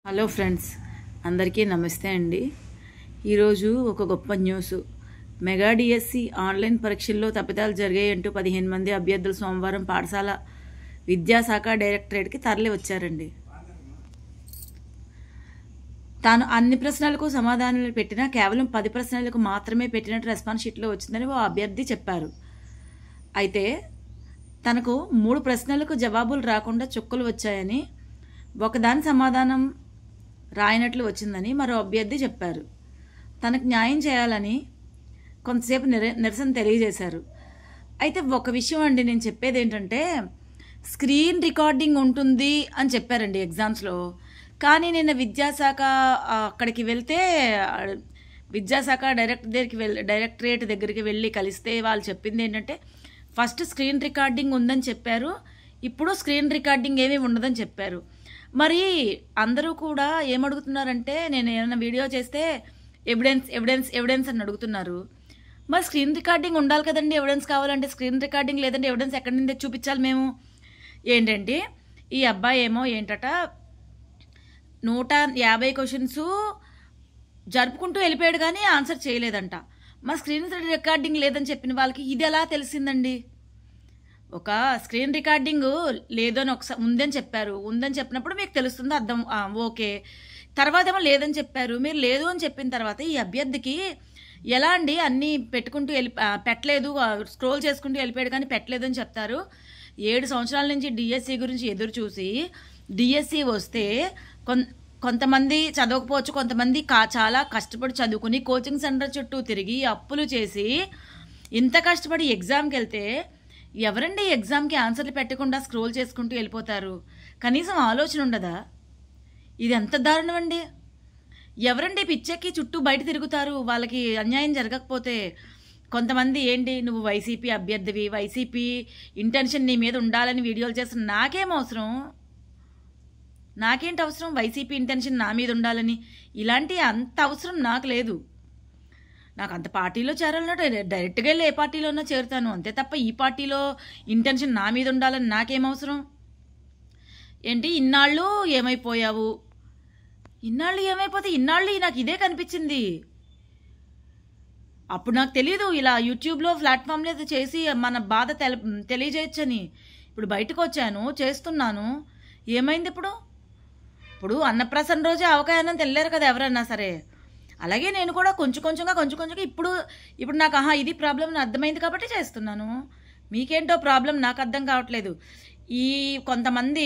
Hello friends, అందరికీ నమస్తే అండి. ఈరోజు ఒక గొప్ప న్యూస్. మెగా డిఎస్సి ఆన్లైన్ పరీక్షల్లో తప్పిదాలు జరిగాయంటూ 15 మంది అభ్యర్థులు సోమవారం పాఠశాల విద్యాశాఖ డైరెక్టరేట్కి తరలి వచ్చారండి. తాను అన్ని ప్రశ్నలకు సమాధానాలు పెట్టినా కేవలం 10 ప్రశ్నలకు మాత్రమే పెట్టినట్టు రెస్పాన్స్ షీట్లో వచ్చిందని ఓ అభ్యర్థి చెప్పారు. అయితే తనకు 3 ప్రశ్నలకు జవాబులు రాకుండా చుక్కలు వచ్చాయని, ఒకదాని సమాధానం రాయనట్లు వచ్చిందని మరో అభ్యర్థి చెప్పారు. తనకు న్యాయం చేయాలని కొంతసేపు నిరసన తెలియజేశారు. అయితే ఒక విషయం అండి, నేను చెప్పేది ఏంటంటే, స్క్రీన్ రికార్డింగ్ ఉంటుంది అని చెప్పారండి ఎగ్జామ్స్లో. కానీ నిన్న విద్యాశాఖ అక్కడికి వెళ్తే, విద్యాశాఖ డైరెక్టరేట్ దగ్గరికి వెళ్ళి కలిస్తే వాళ్ళు చెప్పింది ఏంటంటే, ఫస్ట్ స్క్రీన్ రికార్డింగ్ ఉందని చెప్పారు, ఇప్పుడు స్క్రీన్ రికార్డింగ్ ఏమీ ఉండదని చెప్పారు. మరి అందరూ కూడా ఏమడుగుతున్నారంటే, నేను ఏమైనా వీడియో చేస్తే ఎవిడెన్స్ అని అడుగుతున్నారు. మరి స్క్రీన్ రికార్డింగ్ ఉండాలి కదండి, ఎవిడెన్స్ కావాలంటే. స్క్రీన్ రికార్డింగ్ లేదంటే ఎవిడెన్స్ ఎక్కడి నుంచి చూపించాలి మేము? ఏంటంటే ఈ అబ్బాయి ఏమో ఏంటట 150 క్వశ్చన్స్ జరుపుకుంటూ వెళ్ళిపోయాడు కానీ ఆన్సర్ చేయలేదంట. మరి స్క్రీన్ రికార్డింగ్ లేదని చెప్పిన వాళ్ళకి ఇది ఎలా తెలిసిందండి? ఒక స్క్రీన్ రికార్డింగ్ లేదు అని ఒకసారి ఉందని చెప్పారు, ఉందని చెప్పినప్పుడు మీకు తెలుస్తుంది, అర్థం ఓకే. తర్వాత ఏమో లేదని చెప్పారు. మీరు లేదు అని చెప్పిన తర్వాత ఈ అభ్యర్థికి ఎలా అండి అన్నీ పెట్టుకుంటూ పెట్టలేదు, స్క్రోల్ చేసుకుంటూ వెళ్ళిపోయాడు కానీ పెట్టలేదు అని చెప్తారు? 7 సంవత్సరాల నుంచి డిఎస్సి గురించి ఎదురు చూసి, డిఎస్సి వస్తే కొంతమంది చదవకపోవచ్చు, కొంతమంది చాలా కష్టపడి చదువుకుని కోచింగ్ సెంటర్ చుట్టూ తిరిగి అప్పులు చేసి ఇంత కష్టపడి ఎగ్జామ్కి వెళ్తే ఎవరండి ఎగ్జామ్కి ఆన్సర్లు పెట్టకుండా స్క్రోల్ చేసుకుంటూ వెళ్ళిపోతారు? కనీసం ఆలోచన ఉండదా? ఇది ఎంత దారుణం అండి. ఎవరండి పిచ్చెక్కి చుట్టూ బయట తిరుగుతారు వాళ్ళకి అన్యాయం జరగకపోతే? కొంతమంది ఏంటి, నువ్వు వైసీపీ అభ్యర్థివి, వైసీపీ ఇంటెన్షన్ నీ మీద ఉండాలని వీడియోలు చేస్తున్న నాకేం అవసరం? నాకేంటి అవసరం వైసీపీ ఇంటెన్షన్ నా మీద ఉండాలని? ఇలాంటి అంత అవసరం నాకు లేదు. నాకు అంత పార్టీలో చేరాలన్నట్టు డైరెక్ట్గా వెళ్ళి ఏ పార్టీలో ఉన్నా చేరుతాను, అంతే తప్ప ఈ పార్టీలో ఇంటెన్షన్ నా మీద ఉండాలని నాకేం అవసరం? ఏంటి ఇన్నాళ్ళు ఏమైపోయావు, ఇన్నాళ్ళు ఏమైపోతే ఇన్నాళ్ళు నాకు ఇదే కనిపించింది. అప్పుడు నాకు తెలీదు ఇలా యూట్యూబ్లో ప్లాట్ఫామ్లో చేసి మన బాధ తెలియజేయచ్చని. ఇప్పుడు బయటకు వచ్చాను, చేస్తున్నాను, ఏమైంది ఇప్పుడు? ఇప్పుడు అన్నప్రాసన రోజే అవకాశం తెలియరు కదా ఎవరన్నా సరే. అలాగే నేను కూడా కొంచెం కొంచెంగా ఇప్పుడు నాకు ఇది ప్రాబ్లం అర్థమైంది కాబట్టి చేస్తున్నాను. మీకేంటో ప్రాబ్లం నాకు అర్థం కావట్లేదు. ఈ కొంతమంది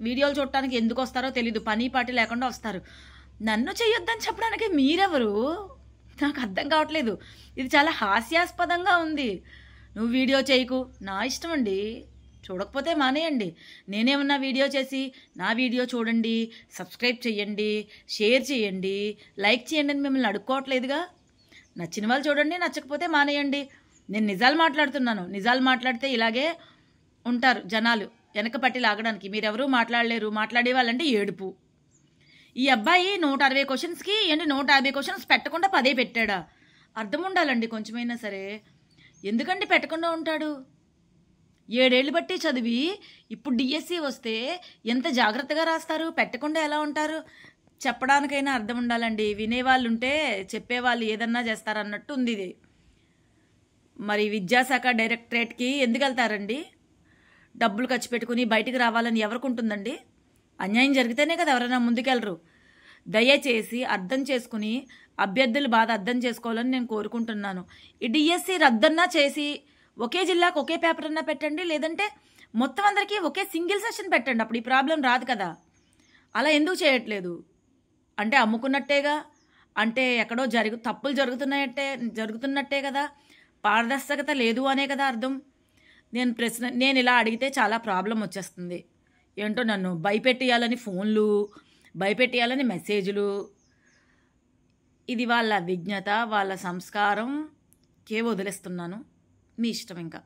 వీడియోలు చూడటానికి ఎందుకు వస్తారో తెలీదు, పని పాటి లేకుండా వస్తారు. నన్ను చెయ్యొద్దని చెప్పడానికి మీరెవరు? నాకు అర్థం కావట్లేదు. ఇది చాలా హాస్యాస్పదంగా ఉంది. నువ్వు వీడియో చేయకు, నా ఇష్టం అండి, చూడకపోతే మానేయండి. నేనేమన్నా వీడియో చేసి నా వీడియో చూడండి, సబ్స్క్రైబ్ చేయండి, షేర్ చేయండి, లైక్ చేయండి అని మిమ్మల్ని అడుక్కోవట్లేదుగా. నచ్చిన వాళ్ళు చూడండి, నచ్చకపోతే మానేయండి. నేను నిజాలు మాట్లాడుతున్నాను. నిజాలు మాట్లాడితే ఇలాగే ఉంటారు జనాలు, వెనక పట్టి లాగడానికి. మీరెవరూ మాట్లాడలేరు. మాట్లాడే వాళ్ళంటే ఏడుపు. ఈ అబ్బాయి 160 క్వశ్చన్స్కి 150 క్వశ్చన్స్ పెట్టకుండా 10 పెట్టాడా? అర్థం ఉండాలండి కొంచెమైనా సరే. ఎందుకండి పెట్టకుండా ఉంటాడు? 7 ఏళ్ళు బట్టి చదివి ఇప్పుడు డిఎస్సి వస్తే ఎంత జాగ్రత్తగా రాస్తారు, పెట్టకుండా ఎలా ఉంటారు? చెప్పడానికైనా అర్థం ఉండాలండి. వినేవాళ్ళు ఉంటే చెప్పేవాళ్ళు ఏదన్నా చేస్తారన్నట్టు ఉంది ఇది. మరి విద్యాశాఖ డైరెక్టరేట్కి ఎందుకు వెళ్తారండి? డబ్బులు ఖర్చు పెట్టుకుని బయటికి రావాలని ఎవరికి ఉంటుందండి? అన్యాయం జరిగితేనే కదా ఎవరైనా ముందుకెళ్ళరు. దయచేసి అర్థం చేసుకుని అభ్యర్థుల బాధ అర్థం చేసుకోవాలని నేను కోరుకుంటున్నాను. ఈ డిఎస్సి రద్దన్నా చేసి ఒకే జిల్లాకు ఒకే పేపర్ అన్నా పెట్టండి, లేదంటే మొత్తం అందరికీ ఒకే సింగిల్ సెషన్ పెట్టండి. అప్పుడు ఈ ప్రాబ్లం రాదు కదా. అలా ఎందుకు చేయట్లేదు? అంటే అమ్ముకున్నట్టేగా, అంటే ఎక్కడో తప్పులు జరుగుతున్నట్టే కదా, పారదర్శకత లేదు అనే కదా అర్థం. నేను ఇలా అడిగితే చాలా ప్రాబ్లం వచ్చేస్తుంది. ఏంటో నన్ను భయపెట్టేయాలని ఫోన్లు, భయపెట్టేయాలని మెసేజ్లు. ఇది వాళ్ళ విజ్ఞత, వాళ్ళ సంస్కారంకే వదిలేస్తున్నాను. మీ ఇష్టం ఇంకా.